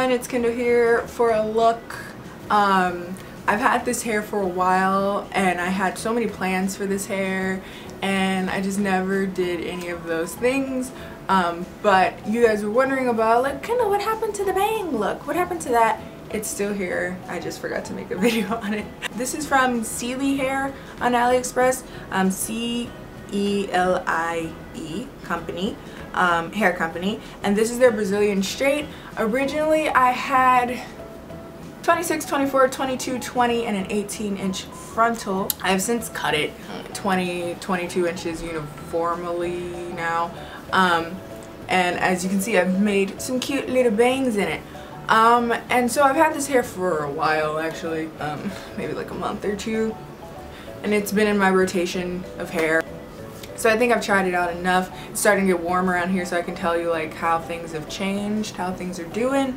everyone, it's Kendall here for a look. I've had this hair for a while and I had so many plans for this hair and I just never did any of those things. But you guys were wondering about, like, Kendall, what happened to the bang look? What happened to that? It's still here. I just forgot to make a video on it. This is from Sealy Hair on AliExpress. C-E-L-I-E company. Hair company, and this is their Brazilian straight. Originally I had 26, 24, 22, 20 and an 18-inch frontal. I have since cut it 20, 22 inches uniformly now, and as you can see I've made some cute little bangs in it, and so I've had this hair for a while actually, maybe like a month or two, and it's been in my rotation of hair. So I think I've tried it out enough. It's starting to get warm around here, so I can tell you like how things have changed, how things are doing.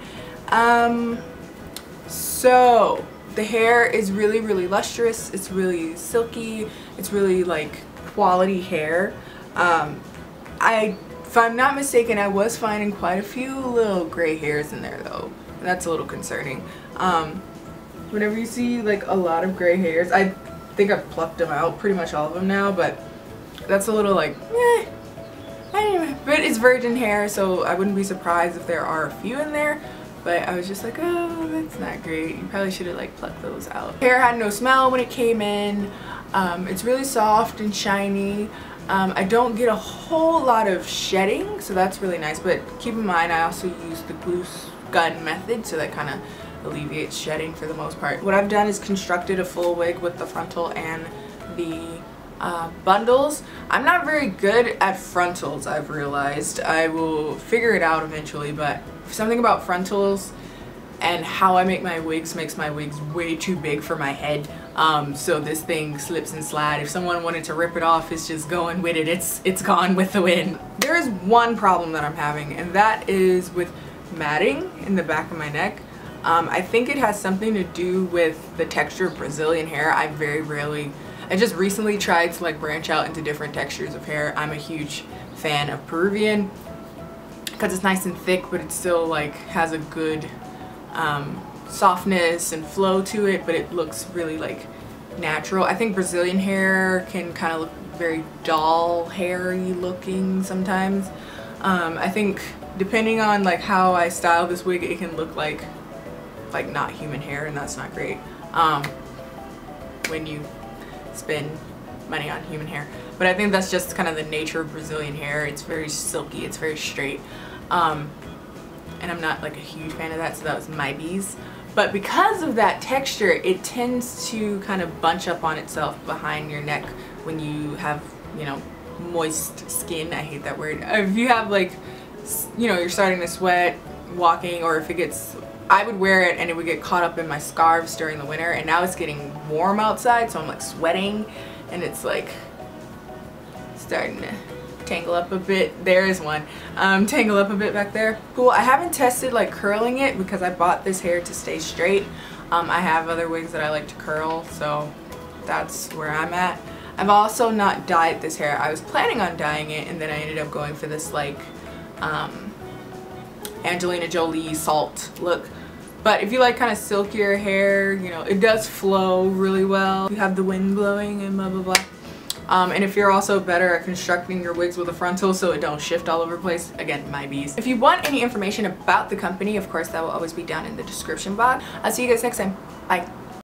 So the hair is really, really lustrous. It's really silky. It's really like quality hair. If I'm not mistaken, I was finding quite a few little gray hairs in there though. That's a little concerning. Whenever you see like a lot of gray hairs, I think I've plucked them out, pretty much all of them now, but that's a little like, anyway. But it's virgin hair, so I wouldn't be surprised if there are a few in there. But I was just like, oh, that's not great. You probably should have like plucked those out. Hair had no smell when it came in. It's really soft and shiny. I don't get a whole lot of shedding, so that's really nice. But keep in mind, I also use the glue gun method, so that kind of alleviates shedding for the most part. What I've done is constructed a full wig with the frontal and the bundles. I'm not very good at frontals, I've realized. I will figure it out eventually, but something about frontals and how I make my wigs makes my wigs way too big for my head. So this thing slips and slides. If someone wanted to rip it off, it's just going with it. It's gone with the wind. There is one problem that I'm having, and that is with matting in the back of my neck. I think it has something to do with the texture of Brazilian hair. I just recently tried to like branch out into different textures of hair. I'm a huge fan of Peruvian because it's nice and thick, but it still like has a good softness and flow to it, but it looks really like natural. I think Brazilian hair can kind of look very doll hairy looking sometimes. I think depending on like how I style this wig, it can look like not human hair, and that's not great when you spend money on human hair. But I think that's just kind of the nature of Brazilian hair. It's very silky, it's very straight, and I'm not like a huge fan of that, so that was my bees. But because of that texture, it tends to kind of bunch up on itself behind your neck when you have, you know, moist skin. I hate that word. If you have like, you know, you're starting to sweat walking, or if it gets, I would wear it and it would get caught up in my scarves during the winter, and now it's getting warm outside, so I'm like sweating and it's like starting to tangle up a bit. There is one. Tangle up a bit back there. Cool. I haven't tested like curling it because I bought this hair to stay straight. I have other wigs that I like to curl, so that's where I'm at. I've also not dyed this hair. I was planning on dyeing it, and then I ended up going for this like Angelina Jolie salt look. But if you like kind of silkier hair, you know, it does flow really well. You have the wind blowing and blah blah blah. And if you're also better at constructing your wigs with a frontal so it don't shift all over the place, again, my bees. If you want any information about the company, of course, that will always be down in the description box. I'll see you guys next time. Bye.